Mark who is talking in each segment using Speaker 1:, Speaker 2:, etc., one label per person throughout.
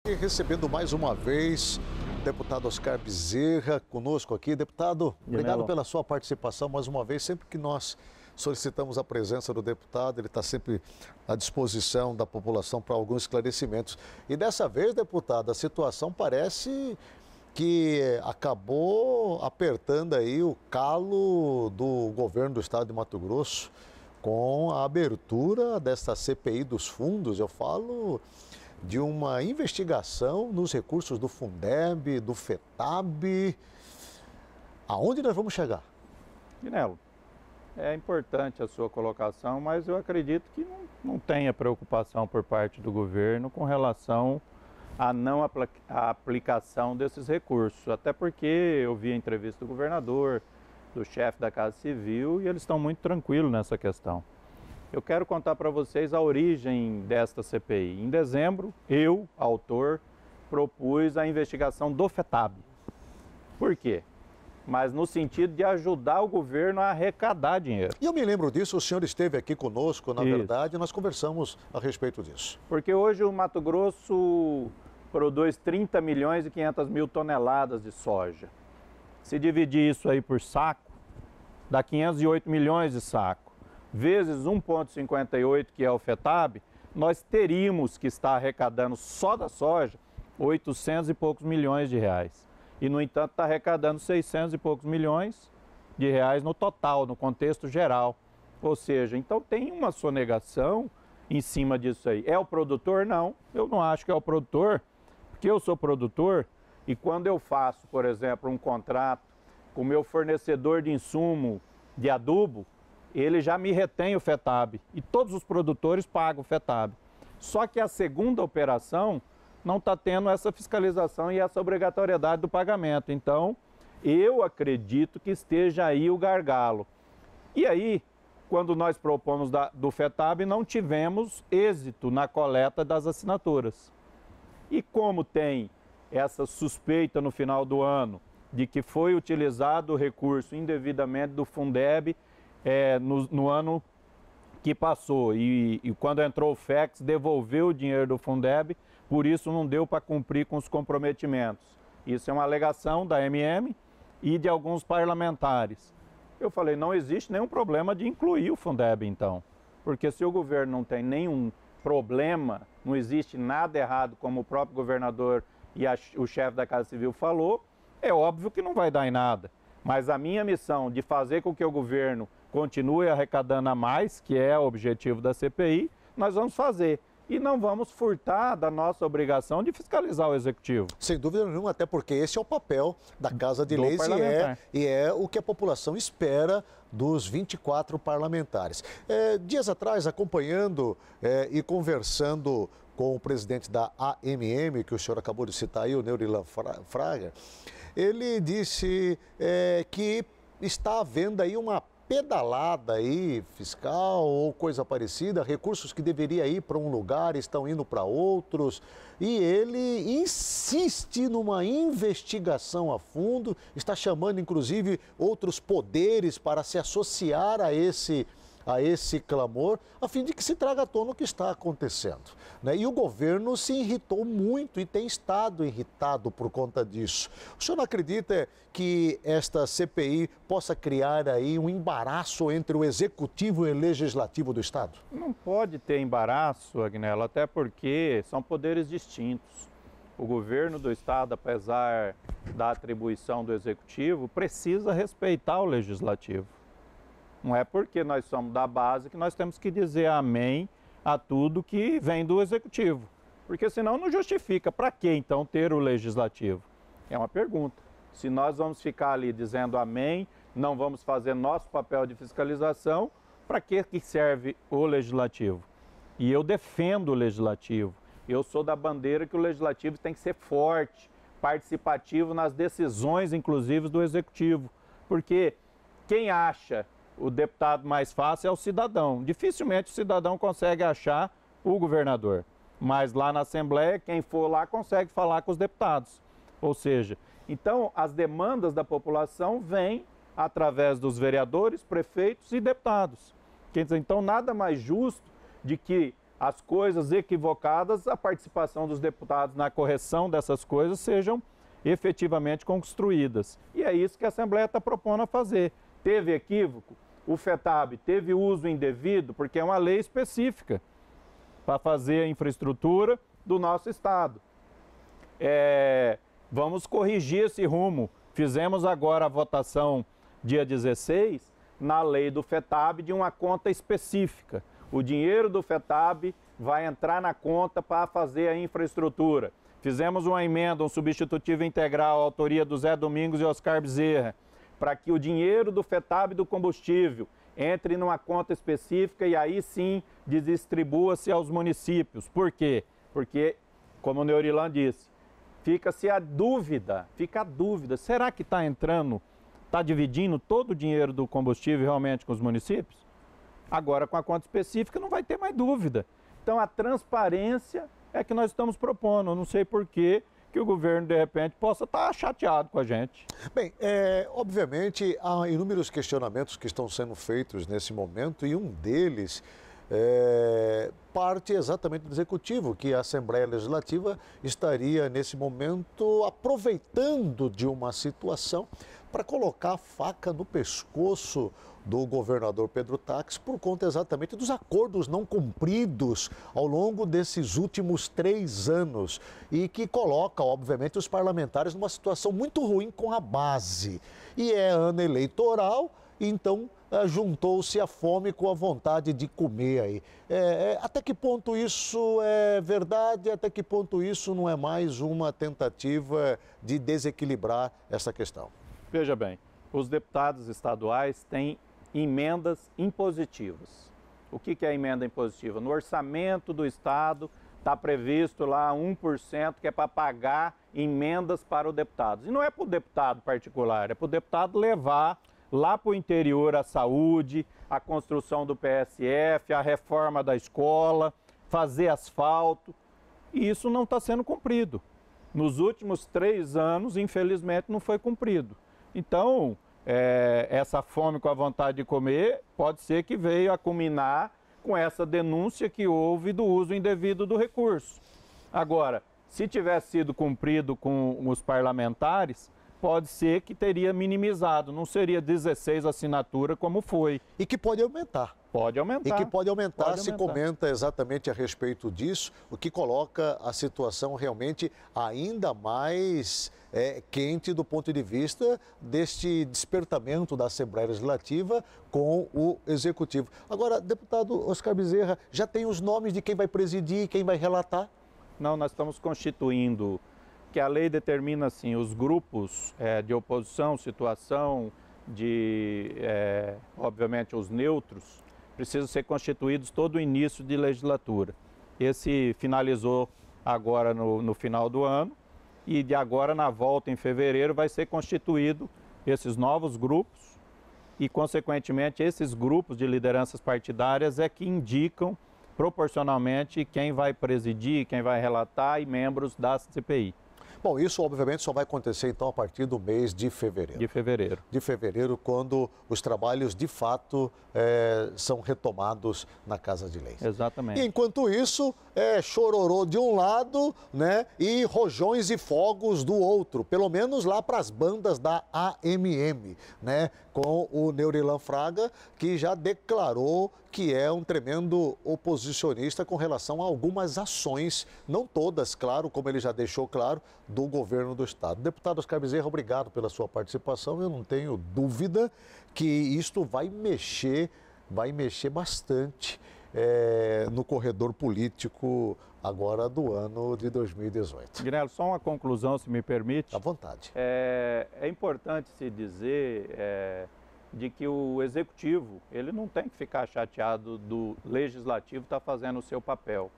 Speaker 1: E recebendo mais uma vez o deputado Oscar Bezerra conosco aqui. Deputado, obrigado pela sua participação mais uma vez. Sempre que nós solicitamos a presença do deputado, ele está sempre à disposição da população para alguns esclarecimentos. E dessa vez, deputado, a situação parece que acabou apertando aí o calo do governo do estado de Mato Grosso com a abertura desta CPI dos fundos. Eu falo de uma investigação nos recursos do Fundeb, do FETAB. Aonde nós vamos chegar?
Speaker 2: Guinelo, é importante a sua colocação, mas eu acredito que não tenha preocupação por parte do governo com relação à à aplicação desses recursos. Até porque eu vi a entrevista do governador, do chefe da Casa Civil, e eles estão muito tranquilos nessa questão. Eu quero contar para vocês a origem desta CPI. Em dezembro, eu, autor, propus a investigação do FETAB. Por quê? Mas no sentido de ajudar o governo a arrecadar dinheiro.
Speaker 1: E eu me lembro disso, o senhor esteve aqui conosco, na verdade, nós conversamos a respeito disso.
Speaker 2: Porque hoje o Mato Grosso produz 30 milhões e 500 mil toneladas de soja. Se dividir isso aí por saco, dá 508 milhões de saco. Vezes 1,58, que é o FETAB, nós teríamos que estar arrecadando só da soja 800 e poucos milhões de reais. E, no entanto, está arrecadando 600 e poucos milhões de reais no total, no contexto geral. Ou seja, então tem uma sonegação em cima disso aí. É o produtor? Não, eu não acho que é o produtor, porque eu sou produtor e quando eu faço, por exemplo, um contrato com o meu fornecedor de insumo de adubo, ele já me retém o FETAB e todos os produtores pagam o FETAB. Só que a segunda operação não está tendo essa fiscalização e essa obrigatoriedade do pagamento. Então, eu acredito que esteja aí o gargalo. E aí, quando nós propomos do FETAB, não tivemos êxito na coleta das assinaturas. E como tem essa suspeita no final do ano de que foi utilizado o recurso indevidamente do Fundeb, no ano que passou e quando entrou o FEX devolveu o dinheiro do Fundeb, por isso não deu para cumprir com os comprometimentos. Isso é uma alegação da MM e de alguns parlamentares. Eu falei, não existe nenhum problema de incluir o Fundeb então, porque se o governo não tem nenhum problema, não existe nada errado, como o próprio governador e o chefe da Casa Civil falou, é óbvio que não vai dar em nada. Mas a minha missão de fazer com que o governo continue arrecadando a mais, que é o objetivo da CPI, nós vamos fazer. E não vamos furtar da nossa obrigação de fiscalizar o Executivo.
Speaker 1: Sem dúvida nenhuma, até porque esse é o papel da Casa de Leis e é o que a população espera dos 24 parlamentares. Dias atrás, acompanhando e conversando com o presidente da AMM, que o senhor acabou de citar aí, o Neurilan Fraga, ele disse que está havendo aí uma pedalada aí fiscal ou coisa parecida, recursos que deveriam ir para um lugar estão indo para outros, e ele insiste numa investigação a fundo, está chamando inclusive outros poderes para se associar a esse clamor, a fim de que se traga à tona o que está acontecendo, né? E o governo se irritou muito e tem estado irritado por conta disso. O senhor não acredita que esta CPI possa criar aí um embaraço entre o Executivo e o Legislativo do Estado?
Speaker 2: Não pode ter embaraço, Agnello, até porque são poderes distintos. O governo do Estado, apesar da atribuição do Executivo, precisa respeitar o Legislativo. Não é porque nós somos da base que nós temos que dizer amém a tudo que vem do Executivo. Porque senão não justifica. Para que então ter o Legislativo? É uma pergunta. Se nós vamos ficar ali dizendo amém, não vamos fazer nosso papel de fiscalização, para que serve o Legislativo? E eu defendo o Legislativo. Eu sou da bandeira que o Legislativo tem que ser forte, participativo nas decisões, inclusive, do Executivo. Porque quem acha o deputado mais fácil é o cidadão. Dificilmente o cidadão consegue achar o governador. Mas lá na Assembleia, quem for lá consegue falar com os deputados. Ou seja, então as demandas da população vêm através dos vereadores, prefeitos e deputados. Quer dizer, então nada mais justo de que as coisas equivocadas, a participação dos deputados na correção dessas coisas sejam efetivamente construídas. E é isso que a Assembleia está propondo a fazer. Teve equívoco? O FETAB teve uso indevido, porque é uma lei específica para fazer a infraestrutura do nosso Estado. Vamos corrigir esse rumo. Fizemos agora a votação dia 16 na lei do FETAB de uma conta específica. O dinheiro do FETAB vai entrar na conta para fazer a infraestrutura. Fizemos uma emenda, um substitutivo integral, autoria do Zé Domingos e Oscar Bezerra, para que o dinheiro do FETAB do combustível entre numa conta específica e aí sim distribua-se aos municípios. Por quê? Porque, como o Neurilan disse, fica a dúvida, será que está entrando, está dividindo todo o dinheiro do combustível realmente com os municípios? Agora, com a conta específica, não vai ter mais dúvida. Então, a transparência é que nós estamos propondo. Eu não sei por que o governo, de repente, possa estar chateado com a gente.
Speaker 1: Bem, obviamente, há inúmeros questionamentos que estão sendo feitos nesse momento e um deles parte exatamente do Executivo, que a Assembleia Legislativa estaria, nesse momento, aproveitando de uma situação para colocar a faca no pescoço do governador Pedro Táxi por conta exatamente dos acordos não cumpridos ao longo desses últimos 3 anos e que coloca, obviamente, os parlamentares numa situação muito ruim com a base. E é ano eleitoral, então juntou-se a fome com a vontade de comer aí. Até que ponto isso é verdade? Até que ponto isso não é mais uma tentativa de desequilibrar essa questão?
Speaker 2: Veja bem, os deputados estaduais têm emendas impositivas. O que é a emenda impositiva? No orçamento do Estado está previsto lá 1% que é para pagar emendas para o deputado. E não é para o deputado particular, é para o deputado levar lá para o interior a saúde, a construção do PSF, a reforma da escola, fazer asfalto. E isso não está sendo cumprido. Nos últimos 3 anos, infelizmente, não foi cumprido. Então, essa fome com a vontade de comer pode ser que veio a culminar com essa denúncia que houve do uso indevido do recurso. Agora, se tivesse sido cumprido com os parlamentares, pode ser que teria minimizado, não seria 16 assinaturas como foi.
Speaker 1: E que pode aumentar.
Speaker 2: Pode aumentar.
Speaker 1: E que pode aumentar, se comenta exatamente a respeito disso, o que coloca a situação realmente ainda mais quente do ponto de vista deste despertamento da Assembleia Legislativa com o Executivo. Agora, deputado Oscar Bezerra, já tem os nomes de quem vai presidir, quem vai relatar?
Speaker 2: Não, nós estamos constituindo, que a lei determina assim, os grupos de oposição, situação de, obviamente, os neutros, precisam ser constituídos todo o início de legislatura. Esse finalizou agora no final do ano e de agora na volta em fevereiro vai ser constituído esses novos grupos e, consequentemente, esses grupos de lideranças partidárias é que indicam proporcionalmente quem vai presidir, quem vai relatar e membros da CPI.
Speaker 1: Bom, isso obviamente só vai acontecer então a partir do mês de fevereiro.
Speaker 2: De fevereiro.
Speaker 1: De fevereiro, quando os trabalhos de fato são retomados na Casa de Leis.
Speaker 2: Exatamente.
Speaker 1: E, enquanto isso, chororô de um lado, né, e rojões e fogos do outro, pelo menos lá para as bandas da AMM, né, com o Neurilan Fraga, que já declarou que é um tremendo oposicionista com relação a algumas ações, não todas, claro, como ele já deixou claro, do governo do Estado. Deputado Oscar Bezerra, obrigado pela sua participação. Eu não tenho dúvida que isto vai mexer bastante no corredor político agora do ano de 2018.
Speaker 2: Guilherme, só uma conclusão, se me permite.
Speaker 1: À vontade.
Speaker 2: É importante se dizer de que o Executivo, ele não tem que ficar chateado do Legislativo estar fazendo o seu papel.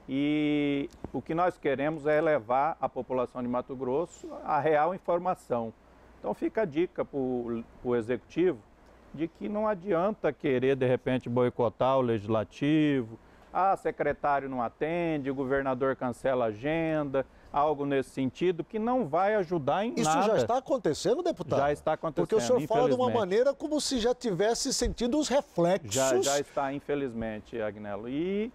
Speaker 2: E o que nós queremos é levar à população de Mato Grosso a real informação. Então fica a dica para o Executivo de que não adianta querer, de repente, boicotar o Legislativo. Secretário não atende, o governador cancela a agenda, algo nesse sentido, que não vai ajudar em nada.
Speaker 1: Isso já está acontecendo, deputado?
Speaker 2: Já está acontecendo,
Speaker 1: porque o senhor fala de uma maneira como se já tivesse sentido os reflexos.
Speaker 2: Já está, infelizmente, Agnello. E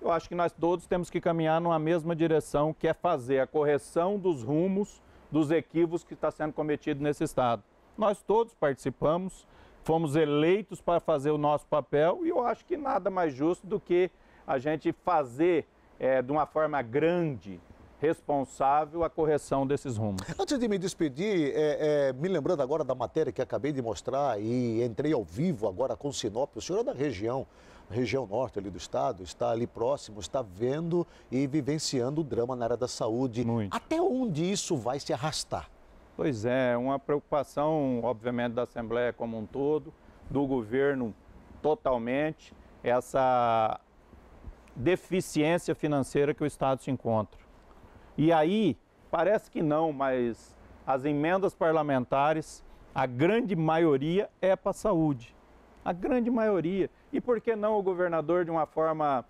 Speaker 2: eu acho que nós todos temos que caminhar numa mesma direção, que é fazer a correção dos rumos, dos equívocos que está sendo cometido nesse Estado. Nós todos participamos, fomos eleitos para fazer o nosso papel e eu acho que nada mais justo do que a gente fazer de uma forma grande, responsável, a correção desses rumos.
Speaker 1: Antes de me despedir, me lembrando agora da matéria que acabei de mostrar e entrei ao vivo agora com Sinop, o senhor é da região norte ali do estado, está ali próximo, está vendo e vivenciando o drama na área da saúde.
Speaker 2: Muito.
Speaker 1: Até onde isso vai se arrastar?
Speaker 2: Pois é, uma preocupação, obviamente, da Assembleia como um todo, do governo totalmente, essa deficiência financeira que o Estado se encontra. E aí, parece que não, mas as emendas parlamentares, a grande maioria é para a saúde. A grande maioria. E por que não o governador, de uma forma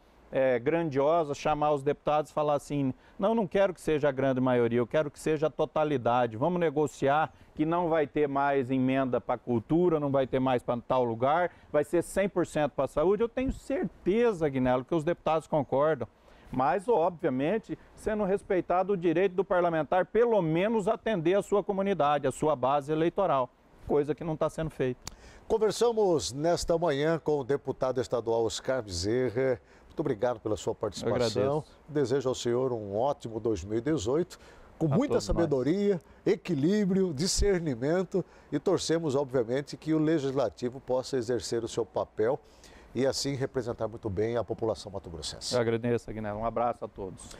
Speaker 2: grandiosa, chamar os deputados e falar assim, não quero que seja a grande maioria, eu quero que seja a totalidade. Vamos negociar que não vai ter mais emenda para a cultura, não vai ter mais para tal lugar, vai ser 100% para a saúde. Eu tenho certeza, Aguinaldo, que os deputados concordam. Mas, obviamente, sendo respeitado o direito do parlamentar, pelo menos atender a sua comunidade, a sua base eleitoral, coisa que não está sendo feita.
Speaker 1: Conversamos nesta manhã com o deputado estadual Oscar Bezerra. Muito obrigado pela sua participação. Desejo ao senhor um ótimo 2018, com muita sabedoria, equilíbrio, discernimento e torcemos, obviamente, que o Legislativo possa exercer o seu papel e assim representar muito bem a população mato-grossense.
Speaker 2: Eu agradeço, Aguinaldo. Um abraço a todos.